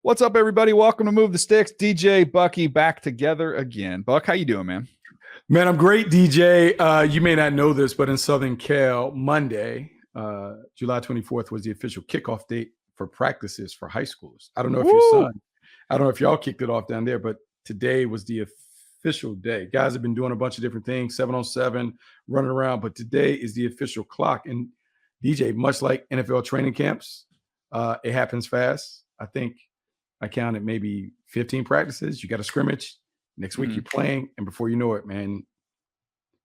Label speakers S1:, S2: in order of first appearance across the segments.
S1: What's up, everybody? Welcome to Move the Sticks. DJ, Bucky, back together again. Buck, how you doing, man?
S2: Man, I'm great, DJ. You may not know this, but in Southern Cal, Monday, July 24th, was the official kickoff date for practices for high schools. I don't know if your
S1: Woo!
S2: son, I don't know if y'all kicked it off down there, but today was the official day. Guys have been doing a bunch of different things, 7-on-7, running around, but today is the official clock. And DJ, much like NFL training camps, it happens fast. I think I counted maybe 15 practices. You got a scrimmage. Next week you're playing, and before you know it, man,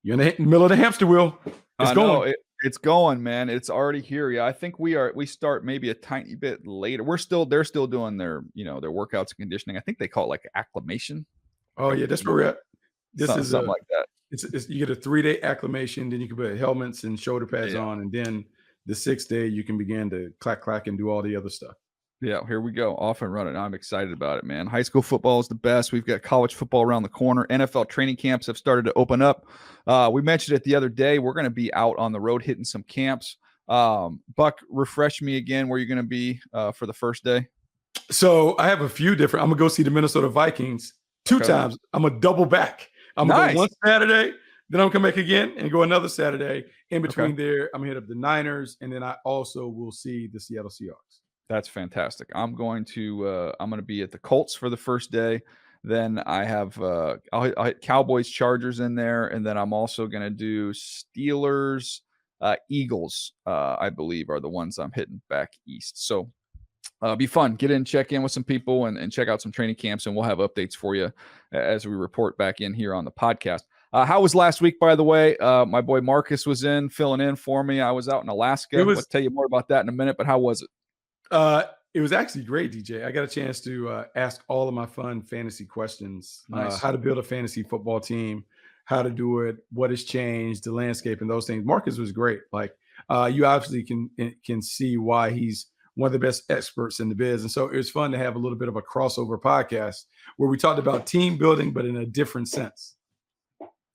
S2: you're in the middle of the hamster wheel. It's going.
S1: It's going, man. It's already here. Yeah, I think we start maybe a tiny bit later. They're still doing their workouts and conditioning. I think they call it like acclimation.
S2: Oh yeah, that's where we're at. This is
S1: something like that.
S2: It's you get a 3-day acclimation, then you can put helmets and shoulder pads on, and then the 6th day you can begin to clack and do all the other stuff.
S1: Yeah, here we go. Off and running. I'm excited about it, man. High school football is the best. We've got college football around the corner. NFL training camps have started to open up. We mentioned it the other day. We're going to be out on the road hitting some camps. Buck, refresh me again where you're going to be for the first day.
S2: So I have a few different. I'm going to go see the Minnesota Vikings two times. I'm going to double back. I'm going to go one Saturday, then I'm going to come back again and go another Saturday. In between there, I'm going to hit up the Niners, and then I also will see the Seattle Seahawks.
S1: That's fantastic. I'm going to be at the Colts for the first day. Then I have I'll Cowboys, Chargers in there, and then I'm also going to do Steelers, Eagles. I believe are the ones I'm hitting back east. So be fun. Get in, check in with some people, and check out some training camps, and we'll have updates for you as we report back in here on the podcast. How was last week, by the way? My boy Marcus was filling in for me. I was out in Alaska. I'll tell you more about that in a minute. But how was it?
S2: It was actually great, DJ. I got a chance to ask all of my fun fantasy questions.
S1: Nice.
S2: How to build a fantasy football team, how to do it, what has changed, the landscape, and those things. Marcus was great. Like you obviously can see why he's one of the best experts in the biz. And so it was fun to have a little bit of a crossover podcast where we talked about team building, but in a different sense.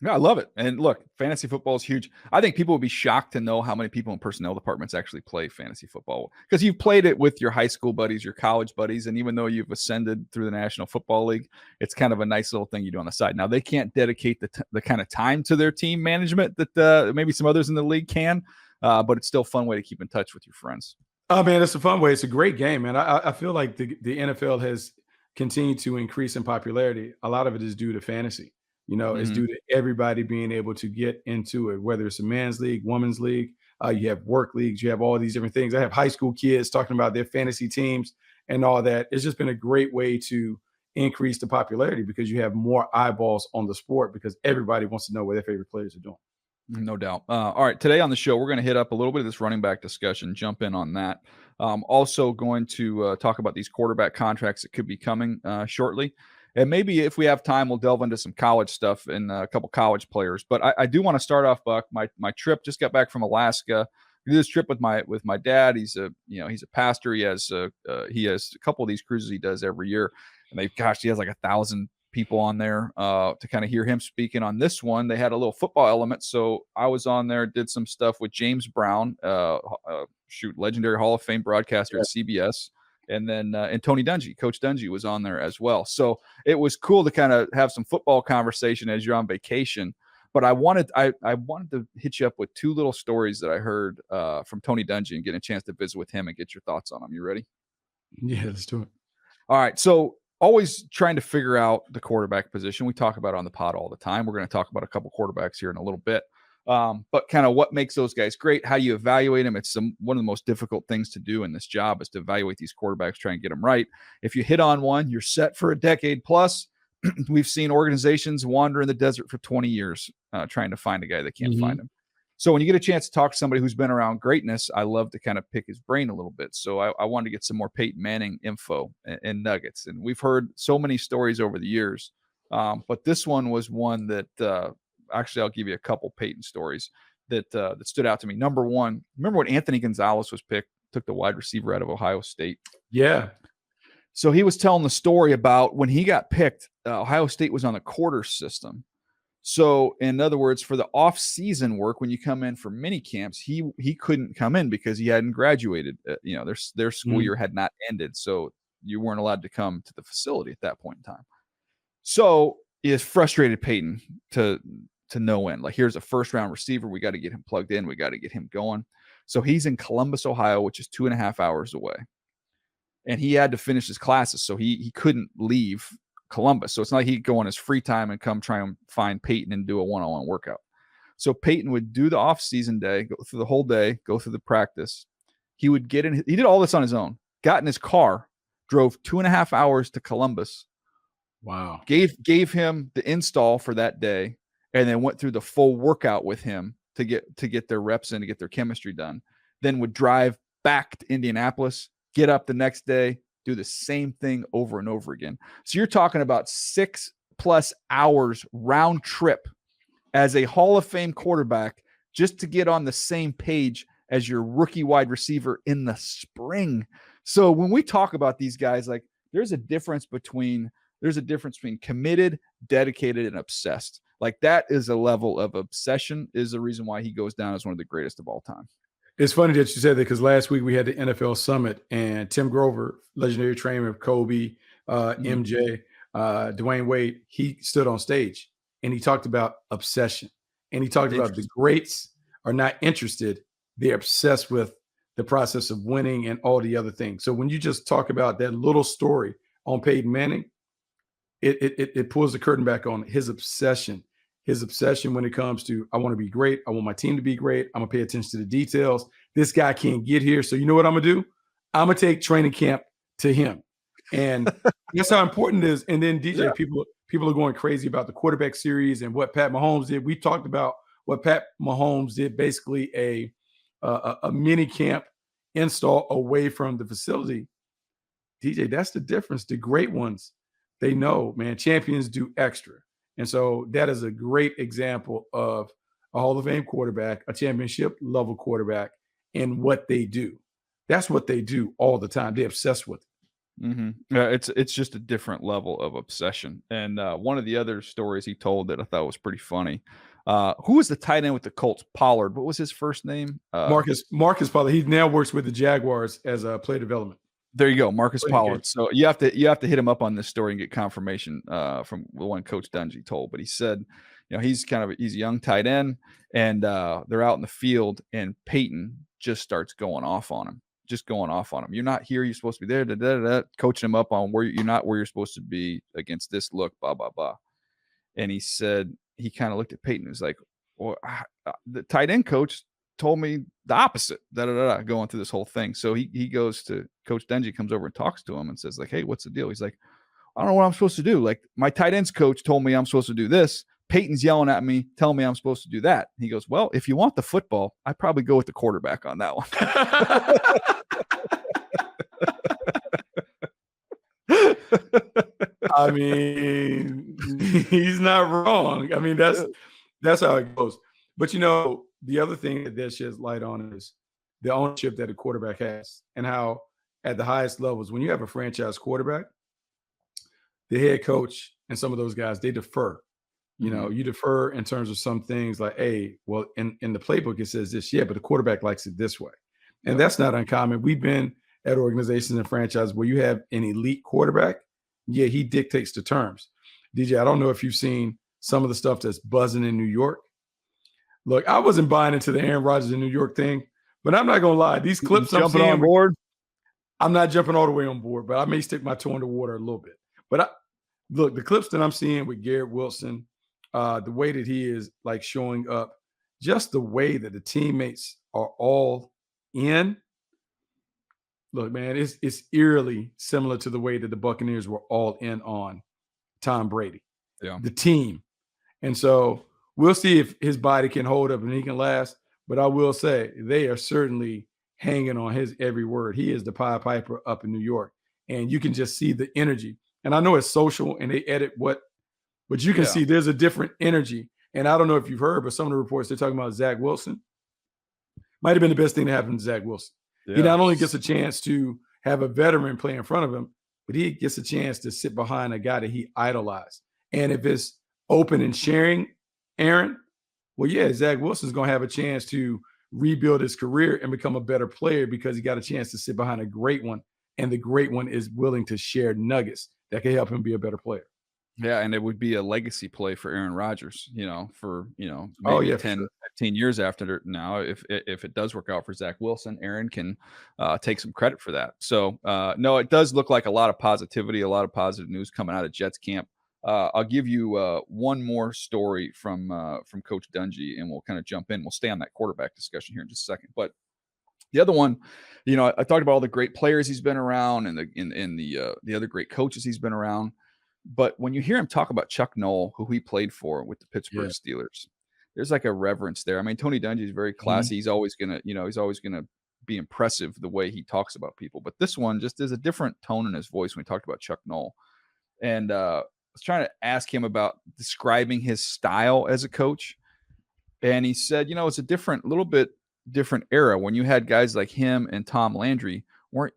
S1: Yeah, I love it. And look, fantasy football is huge. I think people would be shocked to know how many people in personnel departments actually play fantasy football, because you've played it with your high school buddies, your college buddies, and even though you've ascended through the National Football League, it's kind of a nice little thing you do on the side. Now, they can't dedicate the kind of time to their team management that maybe some others in the league can, but it's still a fun way to keep in touch with your friends.
S2: Oh, man, it's a fun way. It's a great game, man. I feel like the NFL has continued to increase in popularity. A lot of it is due to fantasy. It's due to everybody being able to get into it, whether it's a man's league, women's league, you have work leagues, you have all these different things. I have high school kids talking about their fantasy teams and all that. It's just been a great way to increase the popularity because you have more eyeballs on the sport because everybody wants to know what their favorite players are doing.
S1: No doubt. All right. Today on the show, we're going to hit up a little bit of this running back discussion, jump in on that. Also going to talk about these quarterback contracts that could be coming shortly. And maybe if we have time, we'll delve into some college stuff and a couple college players. But I do want to start off, Buck. My trip, just got back from Alaska. I did this trip with my dad. He's a pastor. He has a couple of these cruises he does every year, and he has like 1,000 people on there to kind of hear him speaking. On this one, they had a little football element, so I was on there, did some stuff with James Brown, legendary Hall of Fame broadcaster at CBS. And then and Tony Dungy, Coach Dungy was on there as well. So it was cool to kind of have some football conversation as you're on vacation. But I wanted to hit you up with two little stories that I heard from Tony Dungy and get a chance to visit with him and get your thoughts on them. You ready?
S2: Yeah, let's do it.
S1: All right. So always trying to figure out the quarterback position. We talk about it on the pod all the time. We're going to talk about a couple quarterbacks here in a little bit. But kind of what makes those guys great, how you evaluate them. It's one of the most difficult things to do in this job is to evaluate these quarterbacks, try and get them right. If you hit on one, you're set for a decade plus. We've seen organizations wander in the desert for 20 years trying to find a guy that can't find him. So when you get a chance to talk to somebody who's been around greatness, I love to kind of pick his brain a little bit. So I wanted to get some more Peyton Manning info and nuggets. And we've heard so many stories over the years. But this one was one that actually, I'll give you a couple Peyton stories that stood out to me. Number one, remember when Anthony Gonzalez was picked, took the wide receiver out of Ohio State?
S2: Yeah.
S1: So he was telling the story about when he got picked, Ohio State was on the quarter system. So in other words, for the off-season work, when you come in for mini camps, he couldn't come in because he hadn't graduated. Their school year had not ended. So you weren't allowed to come to the facility at that point in time. So it frustrated Peyton to no end. Like, here's a first round receiver. We got to get him plugged in. We got to get him going. So he's in Columbus, Ohio, which is 2.5 hours away. And he had to finish his classes. So he couldn't leave Columbus. So it's not like he could go on his free time and come try and find Peyton and do a one-on-one workout. So Peyton would do the off-season day, go through the whole day, go through the practice. He would get in. He did all this on his own. Got in his car, drove 2.5 hours to Columbus.
S2: Wow.
S1: Gave him the install for that day, and then went through the full workout with him to get their reps in, to get their chemistry done. Then would drive back to Indianapolis, get up the next day, do the same thing over and over again. So you're talking about 6+ hours round trip as a Hall of Fame quarterback just to get on the same page as your rookie wide receiver in the spring. So when we talk about these guys, like, there's a difference between committed, dedicated, and obsessed. Like, that is a level of obsession, is the reason why he goes down as one of the greatest of all time.
S2: It's funny that you said that, because last week we had the NFL Summit, and Tim Grover, legendary trainer of Kobe, MJ, Dwayne Wade, he stood on stage and he talked about obsession. And he talked about the greats are not interested. They're obsessed with the process of winning and all the other things. So when you just talk about that little story on Peyton Manning, it pulls the curtain back on his obsession. His obsession when it comes to, I want to be great. I want my team to be great. I'm going to pay attention to the details. This guy can't get here. So you know what I'm going to do? I'm going to take training camp to him. And that's how important it is. And then DJ, people are going crazy about the quarterback series and what Pat Mahomes did. We talked about what Pat Mahomes did, basically a mini camp install away from the facility. DJ, that's the difference. The great ones, they know, man, champions do extra. And so that is a great example of a Hall of Fame quarterback, a championship level quarterback, and what they do. That's what they do all the time. They're obsessed with it.
S1: Mm-hmm. It's just a different level of obsession. And one of the other stories he told that I thought was pretty funny. Who was the tight end with the Colts? Pollard. What was his first name?
S2: Marcus Pollard. He now works with the Jaguars as a player development.
S1: There you go, Marcus Pollard. So you have to hit him up on this story and get confirmation from the one Coach Dungy told. But he said, he's a young tight end, and they're out in the field, and Peyton just starts going off on him. You're not here. You're supposed to be there. Coaching him up on where you're not where you're supposed to be against this look. Blah blah blah. And he said he kind of looked at Peyton and was like, "Well, the tight end coach told me the opposite." Going through this whole thing. So he goes to Coach Dungy, comes over and talks to him and says, like, "Hey, what's the deal?" He's like, "I don't know what I'm supposed to do. Like, my tight ends coach told me I'm supposed to do this. Peyton's yelling at me, telling me I'm supposed to do that." He goes, "Well, if you want the football, I'd probably go with the quarterback on that one."
S2: I mean, he's not wrong. I mean, that's how it goes. But the other thing that sheds light on is the ownership that a quarterback has, and how at the highest levels, when you have a franchise quarterback, the head coach and some of those guys, they defer. You defer in terms of some things like, hey, well, in the playbook, it says this, but the quarterback likes it this way. And that's not uncommon. We've been at organizations and franchises where you have an elite quarterback. Yeah, he dictates the terms. DJ, I don't know if you've seen some of the stuff that's buzzing in New York. Look, I wasn't buying into the Aaron Rodgers in New York thing, but I'm not going to lie. These clips I'm seeing,
S1: on board.
S2: I'm not jumping all the way on board, but I may stick my toe in the water a little bit. But look, the clips that I'm seeing with Garrett Wilson, the way that he is like showing up, just the way that the teammates are all in. Look, man, it's eerily similar to the way that the Buccaneers were all in on Tom Brady, the team. And so we'll see if his body can hold up and he can last. But I will say they are certainly hanging on his every word. He is the Pied Piper up in New York. And you can just see the energy. And I know it's social and they edit but you can see there's a different energy. And I don't know if you've heard, but some of the reports, they're talking about Zach Wilson. Might have been the best thing to happen to Zach Wilson. Yeah. He not only gets a chance to have a veteran play in front of him, but he gets a chance to sit behind a guy that he idolized. And if it's open and sharing, Aaron, well, Zach Wilson's going to have a chance to rebuild his career and become a better player because he got a chance to sit behind a great one and the great one is willing to share nuggets that can help him be a better player.
S1: Yeah, and it would be a legacy play for Aaron Rodgers, for,
S2: Oh,
S1: maybe
S2: yeah, for
S1: 10,
S2: sure.
S1: 15 years after now, if it does work out for Zach Wilson, Aaron can take some credit for that. So, no, it does look like a lot of positivity, a lot of positive news coming out of Jets camp. I'll give you one more story from Coach Dungy, and we'll kind of jump in. We'll stay on that quarterback discussion here in just a second. But the other one, I talked about all the great players he's been around and the other great coaches he's been around. But when you hear him talk about Chuck Noll, who he played for with the Pittsburgh
S2: Yeah.
S1: Steelers, there's like a reverence there. I mean, Tony Dungy is very
S2: Mhm.
S1: classy. He's always gonna be impressive the way he talks about people. But this one just there's a different tone in his voice when he talked about Chuck Noll. And I was trying to ask him about describing his style as a coach. And he said, it's a little bit different era when you had guys like him and Tom Landry.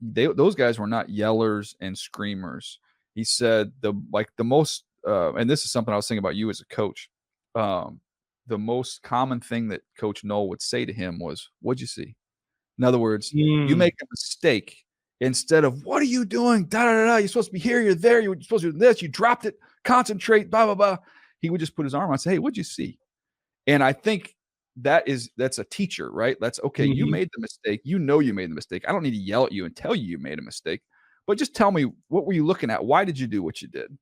S1: Those guys were not yellers and screamers. He said the most, and this is something I was thinking about you as a coach. The most common thing that Coach Noll would say to him was, "What'd you see?" In other words, you
S2: Mm.
S1: make a mistake instead of "What are you doing?" Da da da. You're supposed to be here. You're there. You're supposed to do this. You dropped it. Concentrate. Blah blah blah. He would just put his arm on and say, "Hey, what'd you see?" And I think that's a teacher, right? That's okay. You
S2: Mhm.
S1: made the mistake. You made the mistake. I don't need to yell at you and tell you made a mistake, but just tell me what were you looking at? Why did you do what you did?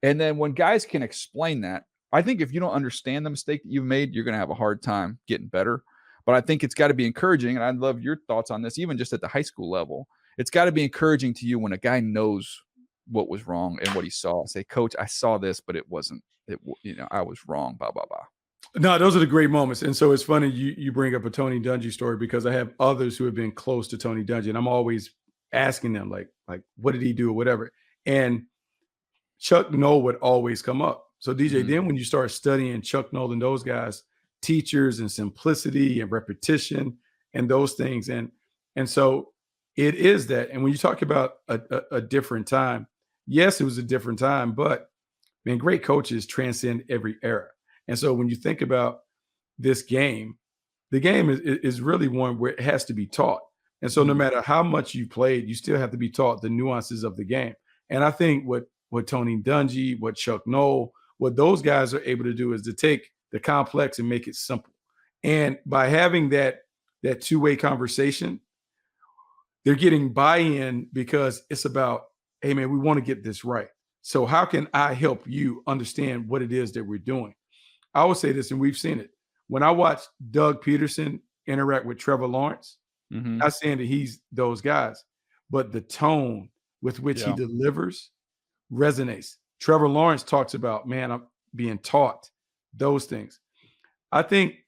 S1: And then when guys can explain that, I think if you don't understand the mistake that you've made, you're going to have a hard time getting better. But I think it's got to be encouraging. And I'd love your thoughts on this, even just at the high school level. It's got to be encouraging to you when a guy knows what was wrong and what he saw. Say, Coach, I saw this, but it wasn't. I was wrong. Blah blah blah.
S2: No, those are the great moments. And so it's funny you bring up a Tony Dungy story because I have others who have been close to Tony Dungy, and I'm always asking them like what did he do or whatever. And Chuck Noll would always come up. So DJ,
S1: Mhm.
S2: then when you start studying Chuck Noll and those guys, teachers and simplicity and repetition and those things, and so it is that. And when you talk about a different time, yes, it was a different time, but man, great coaches transcend every era. And so when you think about this game, the game is really one where it has to be taught. And so no
S1: Mhm.
S2: matter how much you played, you still have to be taught the nuances of the game. And I think what Tony Dungy, what Chuck Noll, what those guys are able to do is to take the complex and make it simple. And by having that two-way conversation, they're getting buy-in because it's about, hey man, we want to get this right. So how can I help you understand what it is that we're doing? I would say this, and we've seen it. When I watch Doug Peterson interact with Trevor Lawrence,
S1: Mhm.
S2: not saying that he's those guys, but the tone with which he
S1: Yeah.
S2: delivers resonates. Trevor Lawrence talks about, man, I'm being taught those things. I think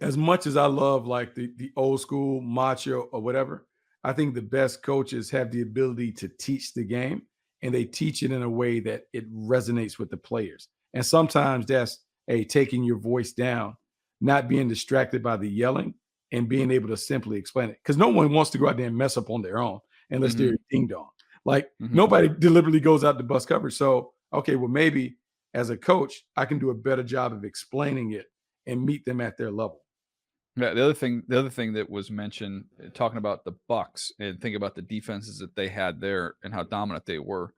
S2: as much as I love like the old school macho or whatever, I think the best coaches have the ability to teach the game and they teach it in a way that it resonates with the players. And sometimes that's taking your voice down, not being distracted by the yelling and being able to simply explain it. Because no one wants to go out there and mess up on their own unless they're
S1: Mhm.
S2: a ding dong. Like
S1: Mhm.
S2: nobody deliberately goes out to bust coverage. So, okay, well, maybe as a coach, I can do a better job of explaining it and meet them at their level.
S1: Yeah, the other thing that was mentioned, talking about the Bucks and think about the defenses that they had there and how dominant they were.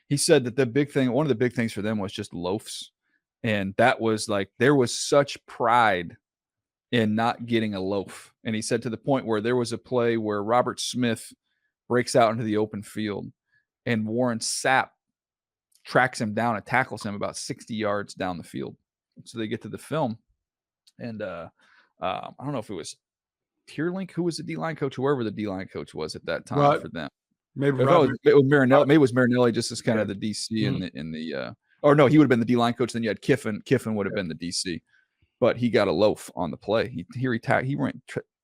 S1: He said that one of the big things for them was just loafs, and that was like there was such pride in not getting a loaf. And he said to the point where there was a play where Robert Smith breaks out into the open field, and Warren Sapp tracks him down and tackles him about 60 yards down the field. So they get to the film, and I don't know if it was Tierlink, who was the D line coach, whoever the D line coach was at that time
S2: Rod,
S1: for them.
S2: maybe
S1: If I was
S2: Robert.
S1: it was Marinelli,
S2: Rod,
S1: maybe it was Marinelli just as kind
S2: yeah.
S1: of the DC
S2: Mhm.
S1: or no, he would have been the D line coach. Then you had Kiffin. Kiffin would have
S2: Yeah.
S1: been the DC, but he got a loaf on the play. He went.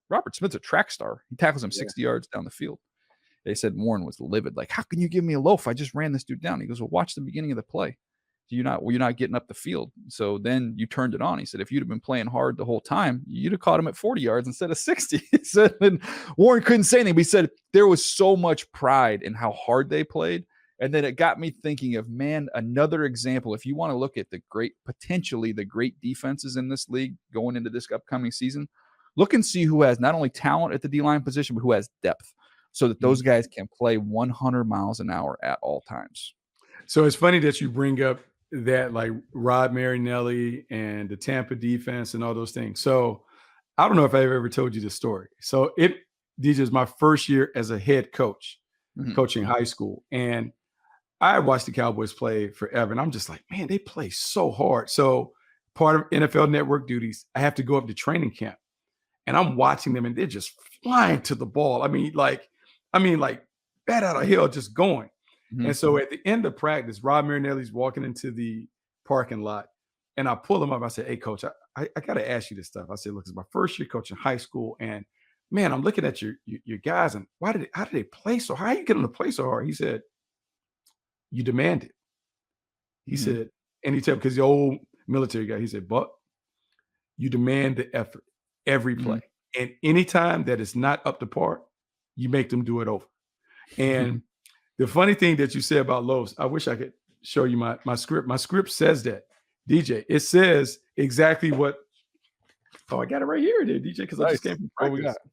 S1: Robert Smith's a track star. He tackles him
S2: Yeah.
S1: 60 yards down the field. They said Warren was livid. Like, how can you give me a loaf? I just ran this dude down. He goes, well, watch the beginning of the play. You're not getting up the field. So then you turned it on. He said, if you'd have been playing hard the whole time, you'd have caught him at 40 yards instead of 60. He said, and Warren couldn't say anything, but he said there was so much pride in how hard they played. And then it got me thinking of, man, another example. If you want to look at potentially the great defenses in this league going into this upcoming season, look and see who has not only talent at the D line position, but who has depth. so that
S2: Mhm.
S1: those guys can play 100 miles an hour at all times.
S2: So it's funny that you bring up that, like, Rod Marinelli and the Tampa defense and all those things. So I don't know if I've ever told you this story. So this is my first year as a head coach,
S1: Mhm.
S2: coaching high school, and I watched the Cowboys play forever, and I'm just like, man, they play so hard. So part of NFL Network duties, I have to go up to training camp, and I'm watching them, and they're just flying to the ball. I mean, like bat out of hell, just going.
S1: Mhm.
S2: And so at the end of practice, Rob Marinelli's walking into the parking lot, and I pull him up. I said, "Hey, coach, I got to ask you this stuff." I said, "Look, it's my first year coaching high school, and man, I'm looking at your guys, and how did they play so hard? How you get them to play so hard?" He said, "You demand it." He
S1: Mhm.
S2: said, and he said, because the old military guy, he said, "But you demand the effort every
S1: Mhm.
S2: play, and anytime that is not up to par, you make them do it over." And the funny thing that you said about Lowe's, I wish I could show you my script. My script says that, DJ. It says exactly what. Oh, I got it right here, there, DJ, because I just came
S1: Nice.
S2: from
S1: What we got?
S2: practice.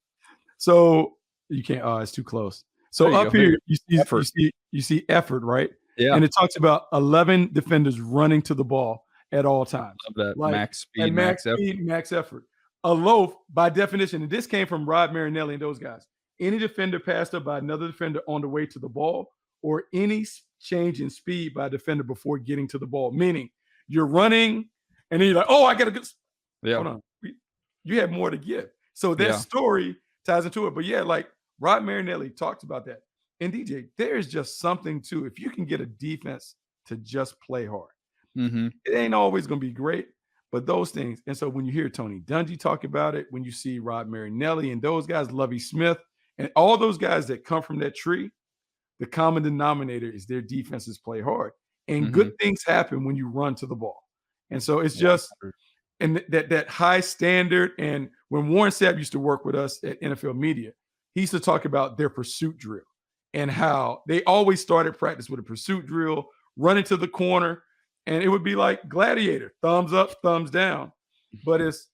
S2: So you can't. Oh, it's too close. So
S1: There you go.
S2: up
S1: There you
S2: here,
S1: go.
S2: you
S1: Effort.
S2: see you see effort, right?
S1: Yeah.
S2: And it talks about 11 defenders running to the ball at all times,
S1: Love that.
S2: like
S1: Max
S2: at
S1: speed,
S2: max
S1: max effort.
S2: speed, max effort. A loaf, by definition, and this came from Rod Marinelli and those guys. Any defender passed up by another defender on the way to the ball, or any change in speed by a defender before getting to the ball. Meaning, you're running, and then you're like, "Oh, I got to go."
S1: Yeah.
S2: Hold on, you have more to give. So that
S1: Yeah.
S2: story ties into it. But yeah, like Rod Marinelli talks about that. And DJ, there's just something to, if you can get a defense to just play hard.
S1: Mhm.
S2: It ain't always going to be great, but those things. And so when you hear Tony Dungy talk about it, when you see Rod Marinelli and those guys, Lovie Smith, and all those guys that come from that tree, the common denominator is their defenses play hard. And good
S1: Mhm.
S2: things happen when you run to the ball. And so it's just,
S1: 100.
S2: and that high standard. And when Warren Sapp used to work with us at NFL Media, he used to talk about their pursuit drill and how they always started practice with a pursuit drill, running to the corner, and it would be like gladiator, thumbs up, thumbs down. But it's,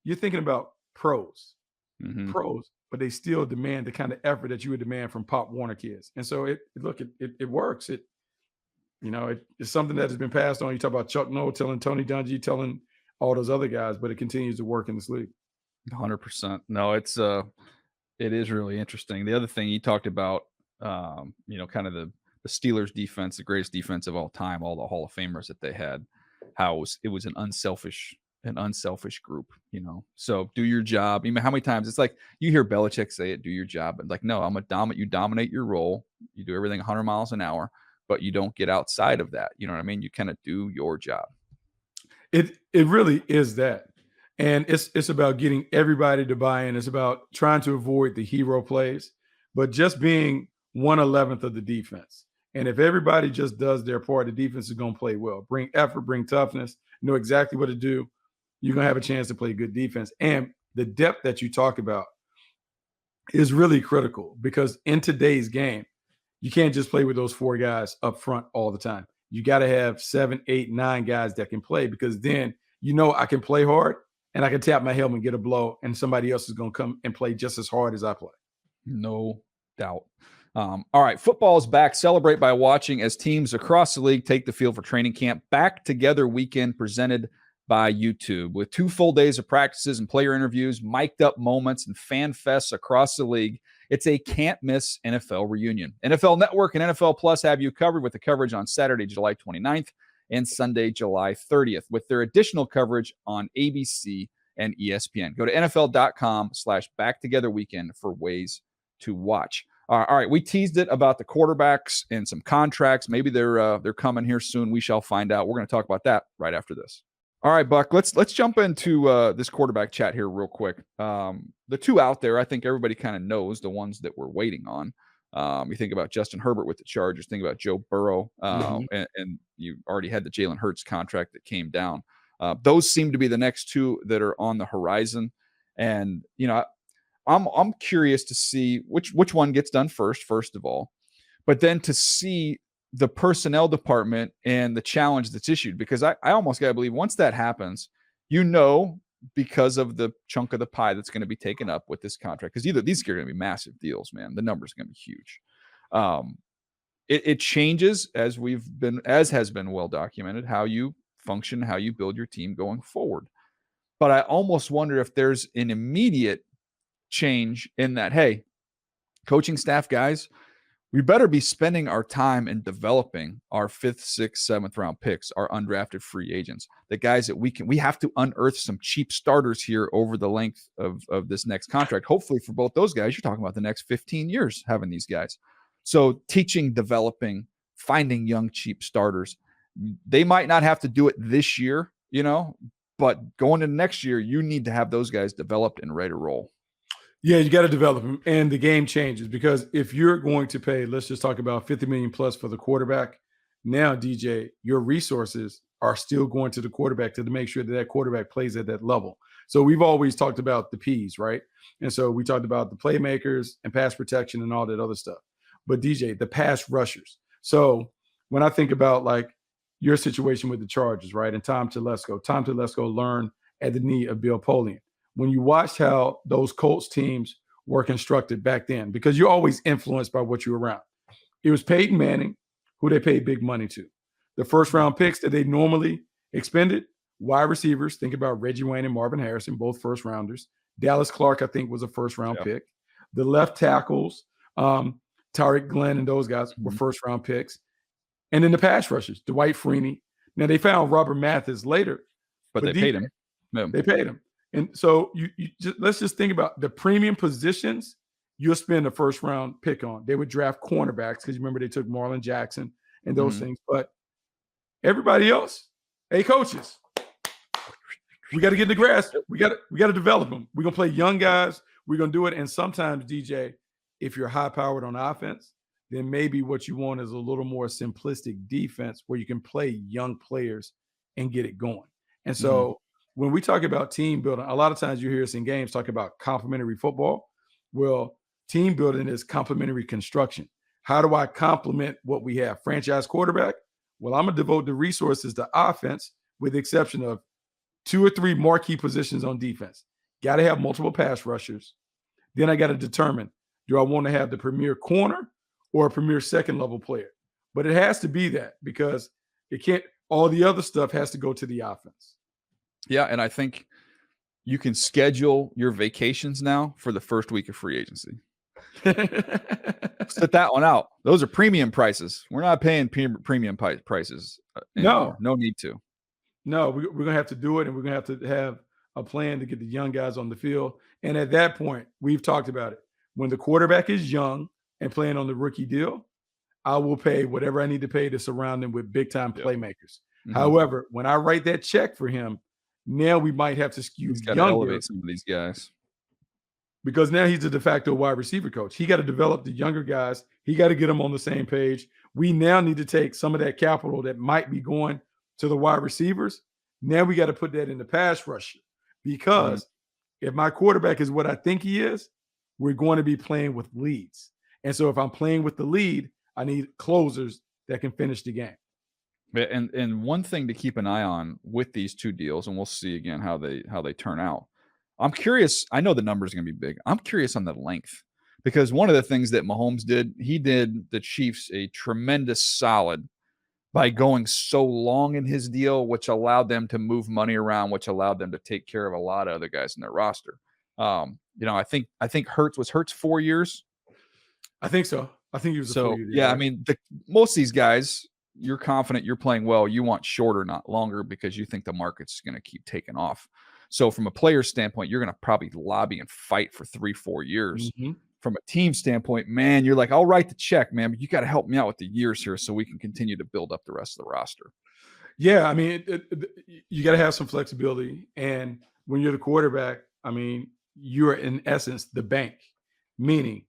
S2: you're thinking about
S1: Mhm.
S2: pros, but they still demand the kind of effort that you would demand from Pop Warner kids. And so it works. It's something that has been passed on. You talk about Chuck Noll telling Tony Dungy, telling all those other guys, but it continues to work in this league.
S1: 100%. No, it is really interesting. The other thing he talked about, kind of the Steelers defense, the greatest defense of all time, all the Hall of Famers that they had, how it was an unselfish group, So do your job. How many times it's like you hear Belichick say it, do your job, and like, no, I'm a dominate. You dominate your role. You do everything 100 miles an hour, but you don't get outside of that. You know what I mean? You kind of do your job.
S2: It really is that. And it's about getting everybody to buy in. It's about trying to avoid the hero plays, but just being 1/11th of the defense. And if everybody just does their part, the defense is going to play well. Bring effort, bring toughness, know exactly what to do. You're going to have a chance to play good defense. And the depth that you talk about is really critical, because in today's game, you can't just play with those four guys up front all the time. You got to have 7, 8, 9 guys that can play, because then I can play hard and I can tap my helmet and get a blow, and somebody else is going to come and play just as hard as I play.
S1: No doubt. All right, football's back. Celebrate by watching as teams across the league take the field for training camp. Back Together weekend presented by YouTube, with 2 full days of practices and player interviews, mic'd up moments, and fan fests across the league. It's a can't-miss NFL reunion. NFL Network and NFL Plus have you covered, with the coverage on Saturday, July 29th and Sunday, July 30th, with their additional coverage on ABC and ESPN. Go to NFL.com/backtogetherweekend for ways to watch. All right, we teased it about the quarterbacks and some contracts. Maybe they're coming here soon. We shall find out. We're going to talk about that right after this. All right, Buck, let's jump into this quarterback chat here real quick. The 2 out there, I think everybody kind of knows, the ones that we're waiting on. You think about Justin Herbert with the Chargers, think about Joe Burrow,
S2: Mhm.
S1: and you already had the Jalen Hurts contract that came down. Those seem to be the next 2 that are on the horizon. And, I'm curious to see which one gets done first of all, but then to see the personnel department and the challenge that's issued, because I almost got to believe once that happens, because of the chunk of the pie that's going to be taken up with this contract. Because either these are going to be massive deals, man. The numbers are going to be huge. It changes as has been well documented, how you function, how you build your team going forward. But I almost wonder if there's an immediate change in that, hey, coaching staff guys, we better be spending our time in developing our 5th, 6th, 7th round picks, our undrafted free agents, the guys that we have to unearth some cheap starters here over the length of this next contract. Hopefully for both those guys, you're talking about the next 15 years having these guys. So teaching, developing, finding young, cheap starters. They might not have to do it this year, but going into next year, you need to have those guys developed and ready to roll.
S2: Yeah, you got to develop them, and the game changes because if you're going to pay, let's just talk about 50 million plus for the quarterback. Now, DJ, your resources are still going to the quarterback to make sure that quarterback plays at that level. So we've always talked about the P's, right? And so we talked about the playmakers and pass protection and all that other stuff. But DJ, the pass rushers. So when I think about like your situation with the Chargers, right, and Tom Telesco learned at the knee of Bill Polian. When you watched how those Colts teams were constructed back then, because you're always influenced by what you're around. It was Peyton Manning, who they paid big money to. The first round picks that they normally expended, wide receivers, think about Reggie Wayne and Marvin Harrison, both first rounders. Dallas Clark, I think, was a first round pick. The left tackles, Tariq Glenn and those guys were first round picks. And then the pass rushers, Dwight Freeney. Now they found Robert Mathis later.
S1: But they paid him.
S2: They paid him. And so let's just think about the premium positions you'll spend a first round pick on. They would draft cornerbacks because you remember they took Marlon Jackson and those things. But everybody else, hey, coaches, we got to get in the grass. We got to develop them. We're going to play young guys. We're going to do it. And sometimes, DJ, if you're high powered on offense, then maybe what you want is a little more simplistic defense where you can play young players and get it going. And so when we talk about team building, a lot of times you hear us in games talk about complementary football. Well, team building is complementary construction. How do I complement what we have? Franchise quarterback? Well, I'm going to devote the resources to offense with the exception of 2 or 3 marquee positions on defense. Got to have multiple pass rushers. Then I got to determine, do I want to have the premier corner or a premier second level player? But it has to be that because it can't, all the other stuff has to go to the offense.
S1: Yeah, and I think you can schedule your vacations now for the first week of free agency. Set that one out. Those are premium prices. We're not paying premium prices anymore. No need to.
S2: No, we're going to have to do it, and we're going to have a plan to get the young guys on the field. And at that point, we've talked about it. When the quarterback is young and playing on the rookie deal, I will pay whatever I need to pay to surround him with big-time playmakers. However, when I write that check for him, now we might have to skew younger.
S1: Elevate some of these guys.
S2: Because now he's a de facto wide receiver coach. He got to develop the younger guys. He got to get them on the same page. We now need to take some of that capital that might be going to the wide receivers. Now we got to put that in the pass rusher. Because if my quarterback is what I think he is, we're going to be playing with leads. And so if I'm playing with the lead, I need closers that can finish the game.
S1: And one thing to keep an eye on with these 2 deals, and we'll see again how they turn out. I'm curious. I know the numbers are going to be big. I'm curious on the length because one of the things that Mahomes did, he did the Chiefs a tremendous solid by going so long in his deal, which allowed them to move money around, which allowed them to take care of a lot of other guys in their roster. I think Hurts 4 years.
S2: I think so. I think he was.
S1: So yeah, I mean, most of these guys, you're confident you're playing well. You want shorter, not longer, because you think the market's going to keep taking off. So from a player standpoint, you're going to probably lobby and fight for 3-4 years. From a team standpoint, man, you're like, I'll write the check, man, but you got to help me out with the years here so we can continue to build up the rest of the roster.
S2: Yeah, I mean, you got to have some flexibility. And when you're the quarterback, I mean, you're in essence the bank, meaning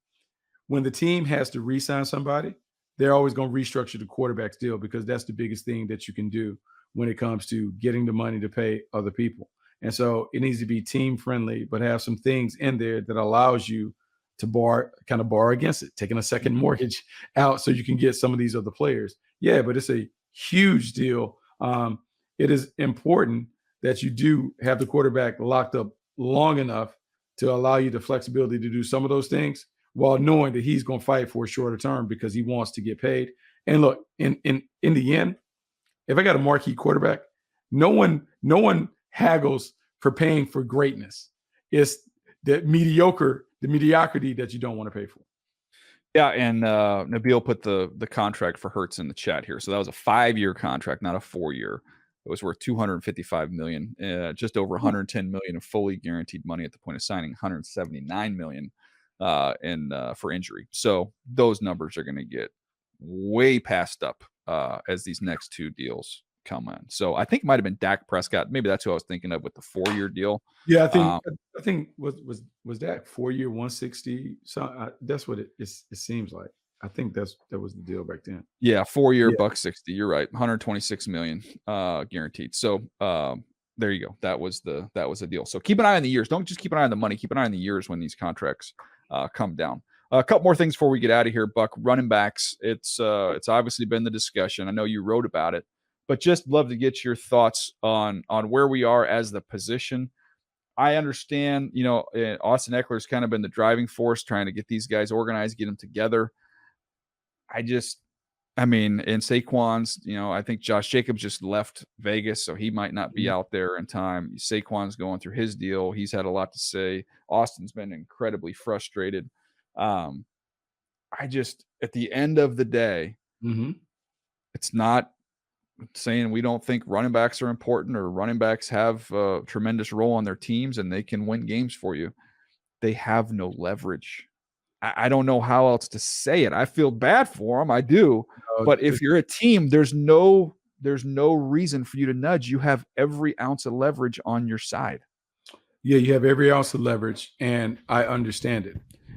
S2: when the team has to re-sign somebody, they're always going to restructure the quarterback's deal because that's the biggest thing that you can do when it comes to getting the money to pay other people. And so it needs to be team friendly, but have some things in there that allows you to borrow against it, taking a second mortgage out so you can get some of these other players. Yeah, but it's a huge deal. It is important that you do have the quarterback locked up long enough to allow you the flexibility to do some of those things while knowing that he's going to fight for a shorter term because he wants to get paid. And look, in the end, if I got a marquee quarterback, no one haggles for paying for greatness. It's the mediocrity that you don't want to pay for.
S1: Yeah, and Nabil put the contract for Hurts in the chat here. So that was a 5-year contract, not a 4-year. It was worth $255 million, just over $110 million of fully guaranteed money at the point of signing, $179 million for injury. So those numbers are going to get way passed up as these next two deals come in. So I think it might have been Dak Prescott. Maybe that's who I was thinking of with the 4-year deal.
S2: Yeah, I think was that 4-year 160. So that's what it seems like. I think that was the deal back then.
S1: Yeah, 4-year $160. You're right, 126 million guaranteed. So there you go. That was the deal. So keep an eye on the years. Don't just keep an eye on the money. Keep an eye on the years when these contracts come down. A couple more things before we get out of here, Buck. Running backs. It's obviously been the discussion. I know you wrote about it, but just love to get your thoughts on where we are as the position. I understand, Austin Eckler's kind of been the driving force trying to get these guys organized, get them together. In Saquon's, I think Josh Jacobs just left Vegas, so he might not be out there in time. Saquon's going through his deal. He's had a lot to say. Austin's been incredibly frustrated. At the end of the day, it's not saying we don't think running backs are important or running backs have a tremendous role on their teams and they can win games for you. They have no leverage. I don't know how else to say it. I feel bad for them. I do. But if you're a team, there's no reason for you to nudge. You have every ounce of leverage on your side.
S2: Yeah, you have every ounce of leverage, and I understand it.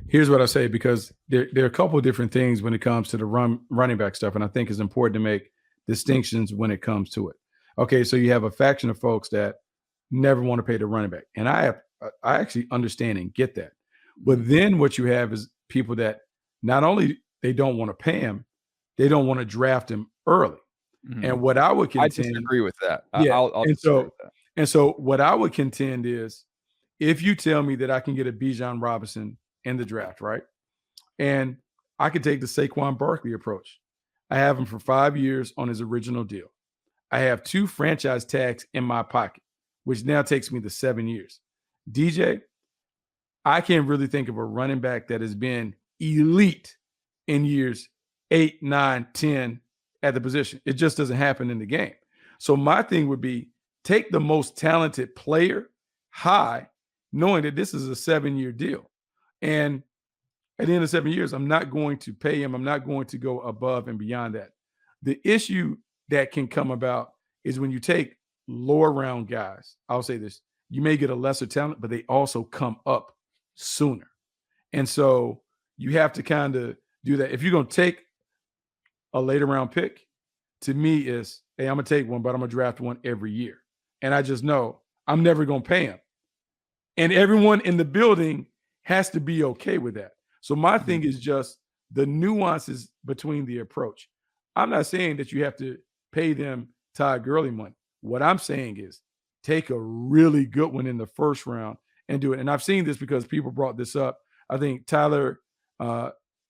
S2: Here's what I say, because there are a couple of different things when it comes to the running back stuff, and I think it's important to make distinctions when it comes to it. Okay, so you have a faction of folks that never want to pay the running back, and I actually understand and get that. But then what you have is people that not only they don't want to pay him, they don't want to draft him early. And what I would contend,
S1: I disagree with that.
S2: Yeah,
S1: I'll disagree with that.
S2: And so what I would contend is, if you tell me that I can get a Bijan Robinson in the draft, right, and I could take the Saquon Barkley approach. I have him for 5 years on his original deal. I have 2 franchise tags in my pocket, which now takes me to 7 years. DJ, I can't really think of a running back that has been elite in years 8, 9, 10 at the position. It just doesn't happen in the game. So my thing would be, take the most talented player high, knowing that this is a 7-year deal. And at the end of 7 years, I'm not going to pay him. I'm not going to go above and beyond that. The issue that can come about is when you take lower round guys. I'll say this: you may get a lesser talent, but they also come up sooner. And so you have to kind of do that. If you're going to take a later round pick, to me is, hey, I'm going to take one, but I'm going to draft one every year. And I just know I'm never going to pay him. And everyone in the building has to be okay with that. So my thing is just the nuances between the approach. I'm not saying that you have to pay them Todd Gurley money. What I'm saying is, take a really good one in the first round and do it. And I've seen this because people brought this up. I think Tyler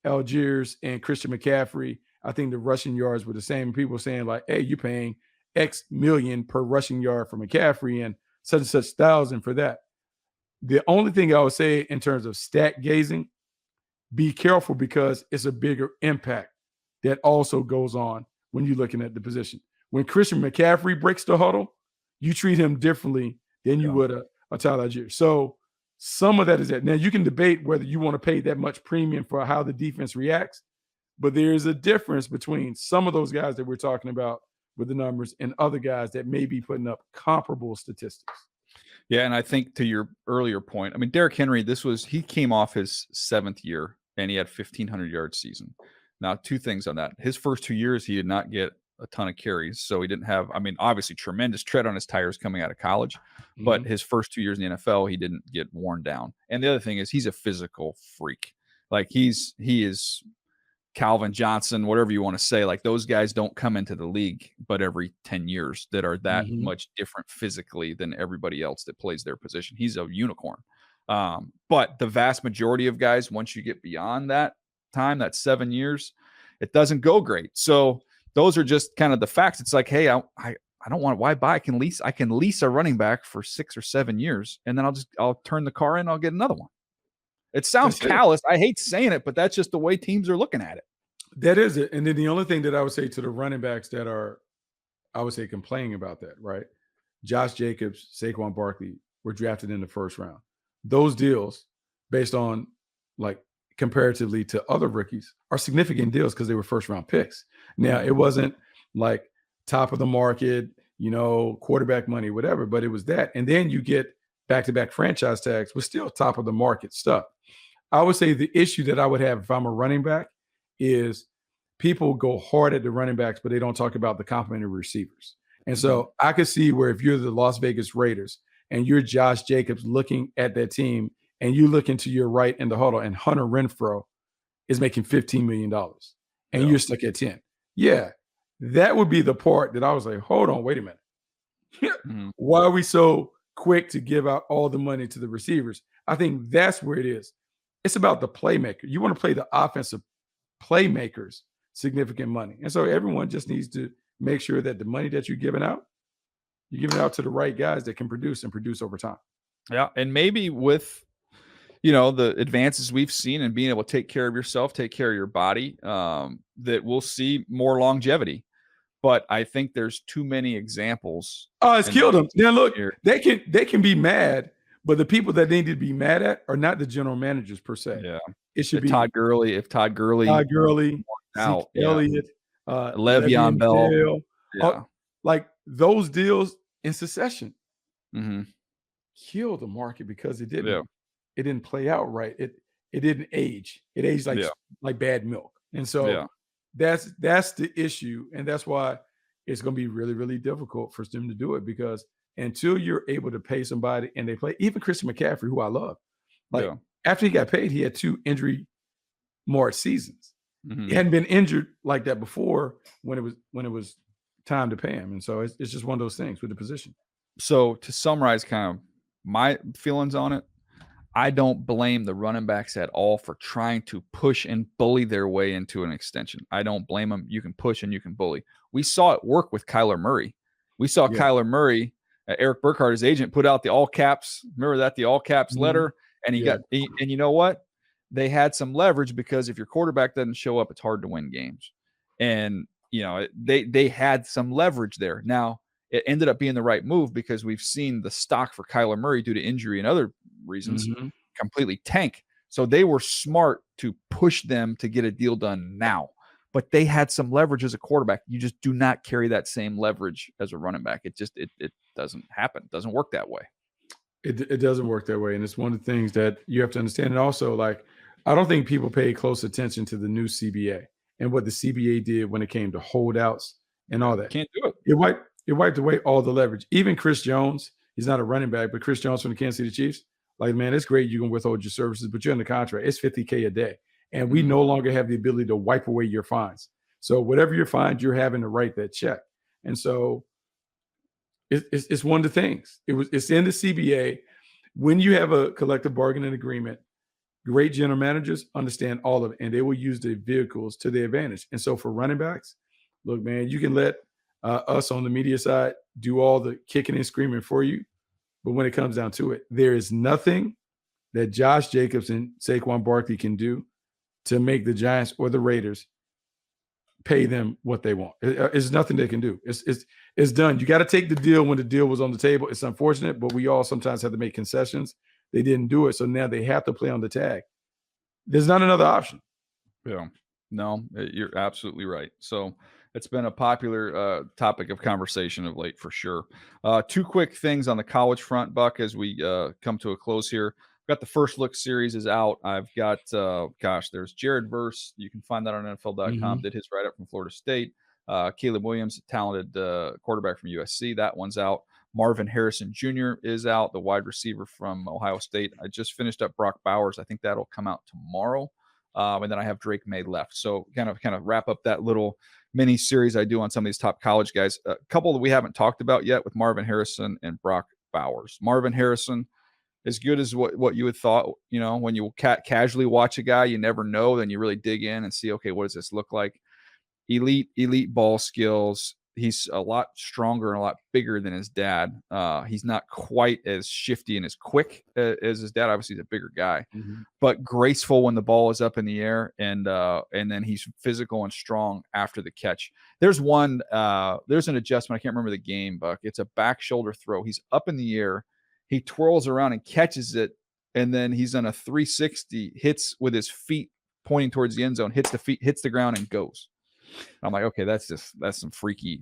S2: Algiers and Christian McCaffrey, I think the rushing yards were the same. People saying like, hey, you're paying X million per rushing yard for McCaffrey and such thousand for that. The only thing I would say in terms of stat gazing, be careful, because it's a bigger impact that also goes on when you're looking at the position. When Christian McCaffrey breaks the huddle, you treat him differently than you would a Tyler Algiers. So some of that is that. Now, you can debate whether you want to pay that much premium for how the defense reacts, but there's a difference between some of those guys that we're talking about with the numbers and other guys that may be putting up comparable statistics.
S1: Yeah, and I think to your earlier point, I mean, Derrick Henry, he came off his 7th year and he had 1,500 yard season. Now, 2 things on that. His first 2 years, he did not get a ton of carries, so he didn't have, obviously tremendous tread on his tires coming out of college, but his first 2 years in the NFL, he didn't get worn down. And the other thing is, he's a physical freak. Like he is Calvin Johnson, whatever you want to say, like those guys don't come into the league but every 10 years that are that
S2: Mhm.
S1: much different physically than everybody else that plays their position. He's a unicorn. But the vast majority of guys, once you get beyond that time, that 7 years, it doesn't go great. So those are just kind of the facts. It's like, hey, I don't want, why buy? I can lease a running back for 6 or 7 years, and then I'll turn the car in, I'll get another one. It sounds
S2: That's it.
S1: callous. I hate saying it, but that's just the way teams are looking at it.
S2: That is it. And then the only thing that I would say to the running backs that are, I would say, complaining about that, right? Josh Jacobs, Saquon Barkley were drafted in the first round. Those deals, based on like comparatively to other rookies, are significant deals because they were first round picks. Now, it wasn't like top of the market, quarterback money, whatever, but it was that. And then you get back to back franchise tags with still top of the market stuff. I would say the issue that I would have if I'm a running back is people go hard at the running backs, but they don't talk about the complementary receivers. And so I could see where if you're the Las Vegas Raiders and you're Josh Jacobs looking at that team and you look into your right in the huddle and Hunter Renfro is making $15 million and you're stuck at 10. Yeah, that would be the part that I was like, hold on, wait a minute. Why are we so quick to give out all the money to the receivers? I think that's where it is. It's about the playmaker. You want to play the offensive playmakers significant money. And so everyone just needs to make sure that the money that you're giving out to the right guys that can produce and produce over time.
S1: Yeah. And maybe with, the advances we've seen and being able to take care of yourself, take care of your body, that we'll see more longevity. But I think there's too many examples.
S2: Oh, it's killed them. Now look, they can be mad, but the people that they need to be mad at are not the general managers per se.
S1: Yeah.
S2: It should be
S1: Todd Gurley. If Todd Gurley
S2: Zeke Elliott,
S1: Le'Veon Bell. Yeah.
S2: Like those deals in succession
S1: Mm-hmm.
S2: killed the market because it didn't.
S1: Yeah.
S2: It didn't play out right. It didn't age. It aged like bad milk. And so that's the issue. And that's why it's going to be really, really difficult for them to do it, because until you're able to pay somebody and they play, even Christian McCaffrey, who I love, after he got paid, he had 2 injury marred seasons.
S1: Mm-hmm.
S2: He hadn't been injured like that before when it was time to pay him. And so it's just one of those things with the position.
S1: So to summarize kind of my feelings on it, I don't blame the running backs at all for trying to push and bully their way into an extension. I don't blame them. You can push and you can bully. We saw it work with Kyler Murray. We saw Kyler Murray, Eric Burkhardt, his agent, put out the all caps. Remember that, the all caps letter? And and you know what? They had some leverage because if your quarterback doesn't show up, it's hard to win games. And, they had some leverage there. Now, it ended up being the right move because we've seen the stock for Kyler Murray due to injury and other reasons completely tank. So they were smart to push them to get a deal done now. But they had some leverage as a quarterback. You just do not carry that same leverage as a running back. It just it doesn't happen. It doesn't work that way.
S2: It doesn't work that way. And it's one of the things that you have to understand. And also, like, I don't think people pay close attention to the new CBA and what the CBA did when it came to holdouts and all that.
S1: Can't do it.
S2: It wiped away all the leverage. Even Chris Jones, he's not a running back, but Chris Jones from the Kansas City Chiefs, like, man, it's great you can withhold your services, but you're in the contract. It's $50K a day. And we no longer have the ability to wipe away your fines. So whatever you're fined, you're having to write that check. And so it's one of the things. It's in the CBA. When you have a collective bargaining agreement, great general managers understand all of it, and they will use the vehicles to their advantage. And so for running backs, look, man, you can let us on the media side do all the kicking and screaming for you. But when it comes down to it, there is nothing that Josh Jacobs and Saquon Barkley can do to make the Giants or the Raiders pay them what they want. It's nothing they can do. It's done. You got to take the deal when the deal was on the table. It's unfortunate, but we all sometimes have to make concessions. They didn't do it, so now they have to play on the tag. There's not another option.
S1: Yeah. No, you're absolutely right. So it's been a popular topic of conversation of late for sure. 2 quick things on the college front, Buck, as we come to a close here. Got the First Look series is out. I've got, there's Jared Verse. You can find that on NFL.com. Did his write-up from Florida State. Caleb Williams, talented quarterback from USC. That one's out. Marvin Harrison Jr. is out, the wide receiver from Ohio State. I just finished up Brock Bowers. I think that'll come out tomorrow. and then I have Drake May left. So kind of wrap up that little mini series I do on some of these top college guys. A couple that we haven't talked about yet with Marvin Harrison and Brock Bowers. Marvin Harrison, as good as what you had thought, when you casually watch a guy, you never know. Then you really dig in and see, okay, what does this look like? Elite ball skills. He's a lot stronger and a lot bigger than his dad. He's not quite as shifty and as quick as his dad. Obviously, he's a bigger guy,
S2: Mhm.
S1: but graceful when the ball is up in the air, and then he's physical and strong after the catch. There's an adjustment. I can't remember the game, Buck. It's a back shoulder throw. He's up in the air, he twirls around and catches it, and then he's on a 360, hits with his feet pointing towards the end zone, hits the ground, and goes. I'm like, okay, that's some freaky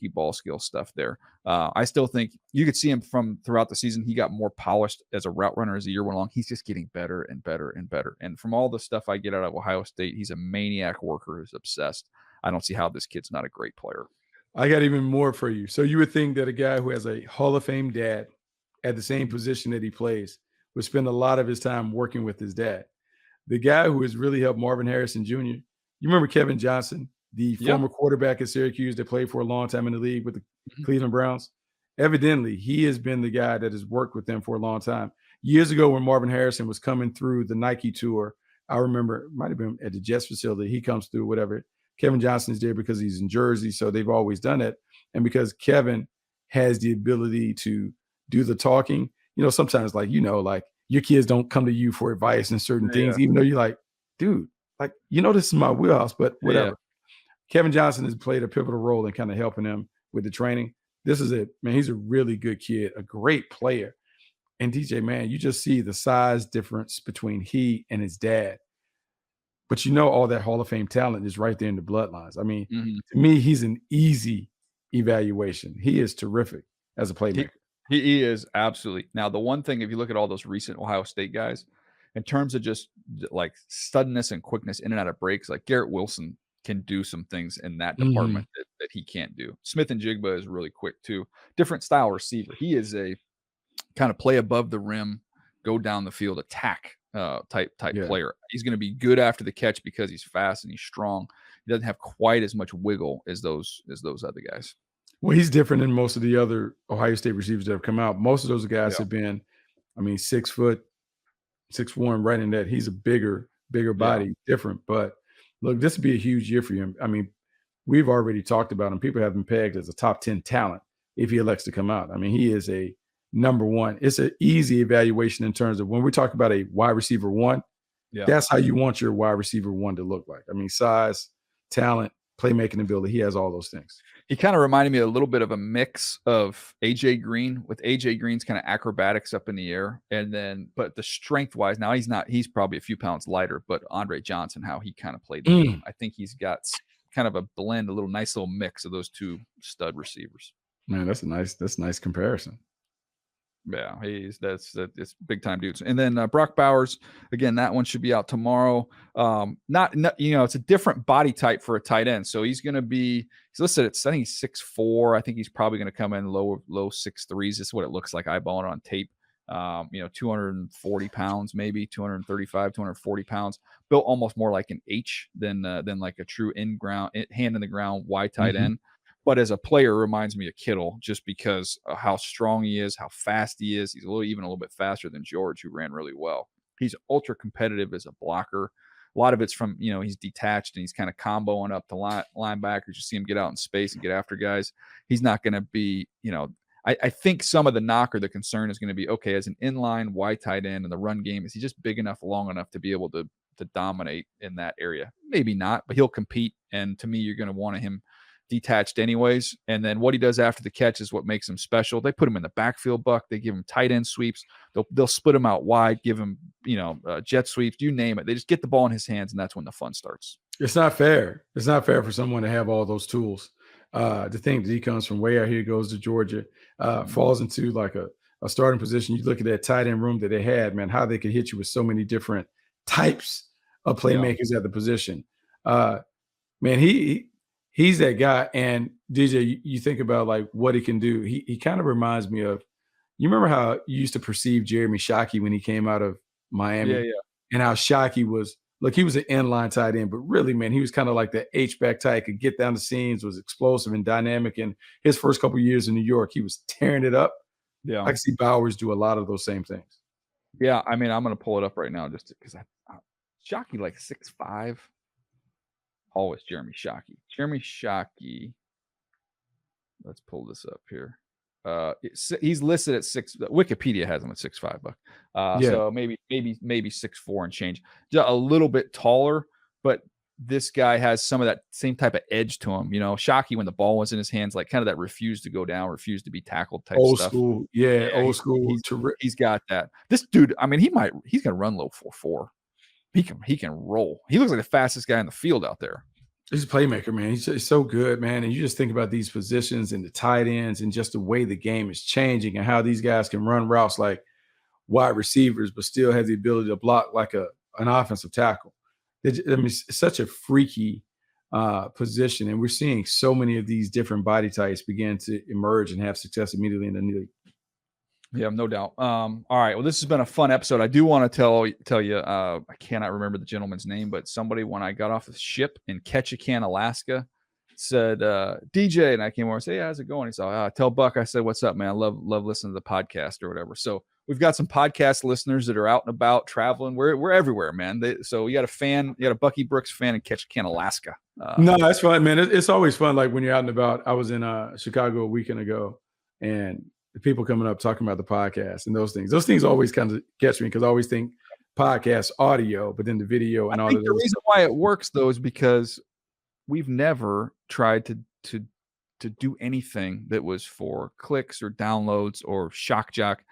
S1: ball skill stuff there. I still think you could see him from throughout the season. He got more polished as a route runner as the year went along. He's just getting better and better and better. And from all the stuff I get out of Ohio State, he's a maniac worker who's obsessed. I don't see how this kid's not a great player.
S2: I got even more for you. So you would think that a guy who has a Hall of Fame dad at the same position that he plays would spend a lot of his time working with his dad. The guy who has really helped Marvin Harrison Jr., you remember Kevin Johnson, the
S1: Yep.
S2: former quarterback at Syracuse that played for a long time in the league with the
S1: Mhm.
S2: Cleveland Browns? Evidently, he has been the guy that has worked with them for a long time. Years ago, when Marvin Harrison was coming through the Nike tour, I remember it might have been at the Jets facility. He comes through, whatever. Kevin Johnson is there because he's in Jersey, so they've always done it. And because Kevin has the ability to do the talking, sometimes like your kids don't come to you for advice and certain
S1: Yeah.
S2: things, even though you're like, dude, like, this is my wheelhouse, but whatever.
S1: Yeah.
S2: Kevin Johnson has played a pivotal role in kind of helping him with the training. This is it, man. He's a really good kid, a great player. And DJ, man, you just see the size difference between he and his dad. But all that Hall of Fame talent is right there in the bloodlines. I mean,
S1: Mhm.
S2: to me, he's an easy evaluation. He is terrific as a
S1: He
S2: playmaker.
S1: he is absolutely. Now, the one thing, if you look at all those recent Ohio State guys, in terms of just like suddenness and quickness in and out of breaks, like Garrett Wilson can do some things in that
S2: Mhm.
S1: department that he can't do. Smith and Jigba is really quick too. Different style receiver. He is a kind of play above the rim, go down the field, attack type
S2: Yeah.
S1: player. He's going to be good after the catch because he's fast and he's strong. He doesn't have quite as much wiggle as those other guys.
S2: Well, he's different than most of the other Ohio State receivers that have come out. Most of those guys
S1: Yeah,
S2: have been, 6 foot, 6'1", right in that. He's a bigger
S1: yeah.
S2: body, different. But look, this would be a huge year for him. We've already talked about him. People have him pegged as a top 10 talent if he elects to come out. He is a number one. It's an easy evaluation in terms of when we talk about a wide receiver one,
S1: Yeah.
S2: that's how you want your wide receiver one to look like. Size, talent, playmaking ability. He has all those things.
S1: He kind of reminded me a little bit of a mix of AJ Green, with AJ Green's kind of acrobatics up in the air. And then, but the strength wise, now he's probably a few pounds lighter, but Andre Johnson, how he kind of played the
S2: Mm.
S1: game. I think he's got kind of a blend, nice little mix of those two stud receivers.
S2: Man, that's a nice comparison.
S1: Yeah, it's big time dudes. And then Brock Bowers, again, that one should be out tomorrow. Not it's a different body type for a tight end. So he's listed at, I think he's 6'4". I think he's probably going to come in low 6'3s. This is what it looks like eyeballing it on tape. 240 pounds, maybe 235, 240 pounds, built almost more like an H than like a true hand in the ground wide tight
S2: Mhm.
S1: end. But as a player, reminds me of Kittle just because of how strong he is, how fast he is. He's even a little bit faster than George, who ran really well. He's ultra competitive as a blocker. A lot of it's from, he's detached and he's kind of comboing up the linebackers. You see him get out in space and get after guys. He's not going to be, I think some of the knock or the concern is going to be, okay, as an inline wide tight end in the run game, is he just big enough, long enough to be able to dominate in that area? Maybe not, but he'll compete. And to me, you're going to want him detached anyways. And then what he does after the catch is what makes him special. They put him in the backfield, Buck. They give him tight end sweeps. They'll split him out wide, give him, jet sweeps, you name it. They just get the ball in his hands, and that's when the fun starts.
S2: It's not fair. It's not fair for someone to have all those tools. To think that he comes from way out here, goes to Georgia, falls into like a starting position. You look at that tight end room that they had, man, how they could hit you with so many different types of
S1: Yeah.
S2: playmakers at the position. Man, he's that guy. And DJ, you think about like what he can do. He kind of reminds me of, you remember how you used to perceive Jeremy Shockey when he came out of Miami,
S1: Yeah.
S2: and how Shockey was look, he was an inline tight end, but really, man, he was kind of like the H-back type, could get down the seams, was explosive and dynamic. And his first couple years in New York, he was tearing it up.
S1: Yeah.
S2: I can see Bowers do a lot of those same things.
S1: Yeah, I mean, I'm gonna pull it up right now just because Shockey like 6'5". Always Jeremy Shockey. Jeremy Shockey. Let's pull this up here. He's listed at six. Wikipedia has him at 6'5", Buck.
S2: Yeah.
S1: So maybe 6'4" and change. Just a little bit taller, but this guy has some of that same type of edge to him. You know, Shockey when the ball was in his hands, like kind of that refused to go down, refused to be tackled type
S2: Old
S1: stuff.
S2: school. Yeah,
S1: Yeah,
S2: old school.
S1: he's got that. This dude, I mean, he's gonna run low 4.4. He can roll. He looks like the fastest guy in the field out there.
S2: He's a playmaker, man. He's so good, man. And you just think about these positions and the tight ends and just the way the game is changing and how these guys can run routes like wide receivers, but still have the ability to block like an offensive tackle. I mean, it's such a freaky position. And we're seeing so many of these different body types begin to emerge and have success immediately in the league.
S1: Yeah, no doubt. All right. Well, this has been a fun episode. I do want to tell you, I cannot remember the gentleman's name, but somebody when I got off the ship in Ketchikan, Alaska, said, DJ, and I came over and said, "Hey, how's it going?" He said, "Tell Buck," I said, "What's up, man? I love listening to the podcast or whatever." So we've got some podcast listeners that are out and about traveling. We're everywhere, man. So you got a Bucky Brooks fan in Ketchikan, Alaska.
S2: No, that's fun, man. It's always fun. Like when you're out and about. I was in Chicago a weekend ago, and the people coming up talking about the podcast and those things always kind of catch me because I always think podcast audio, but then the video and all of
S1: the
S2: those.
S1: reason why it works though is because we've never tried to do anything that was for clicks or downloads or shock jock.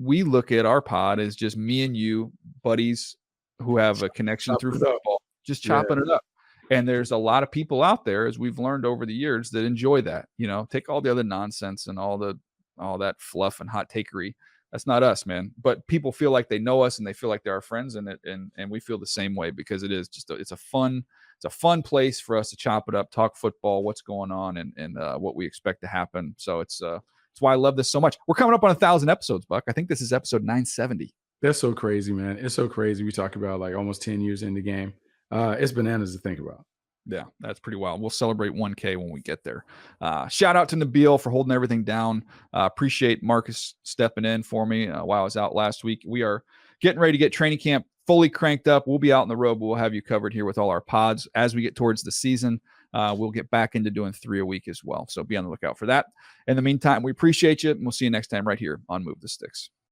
S1: We look at our pod as just me and you, buddies who have a connection through football, just chopping it up. And there's a lot of people out there, as we've learned over the years, that enjoy that. You know, take all the other nonsense and all that fluff and hot takery. That's not us, man. But people feel like they know us and they feel like they're our friends, and we feel the same way because it is just it's a fun place for us to chop it up, talk football, what's going on, and what we expect to happen. So it's why I love this so much. We're coming up on 1,000 episodes, Buck. I think this is episode 970.
S2: That's so crazy, man. It's so crazy. We talk about like almost 10 years in the game. It's bananas to think about.
S1: Yeah, that's pretty wild. We'll celebrate 1K when we get there. Shout out to Nabil for holding everything down. Appreciate Marcus stepping in for me while I was out last week. We are getting ready to get training camp fully cranked up. We'll be out on the road, but we'll have you covered here with all our pods. As we get towards the season, we'll get back into doing 3 a week as well. So be on the lookout for that. In the meantime, we appreciate you, and we'll see you next time right here on Move the Sticks.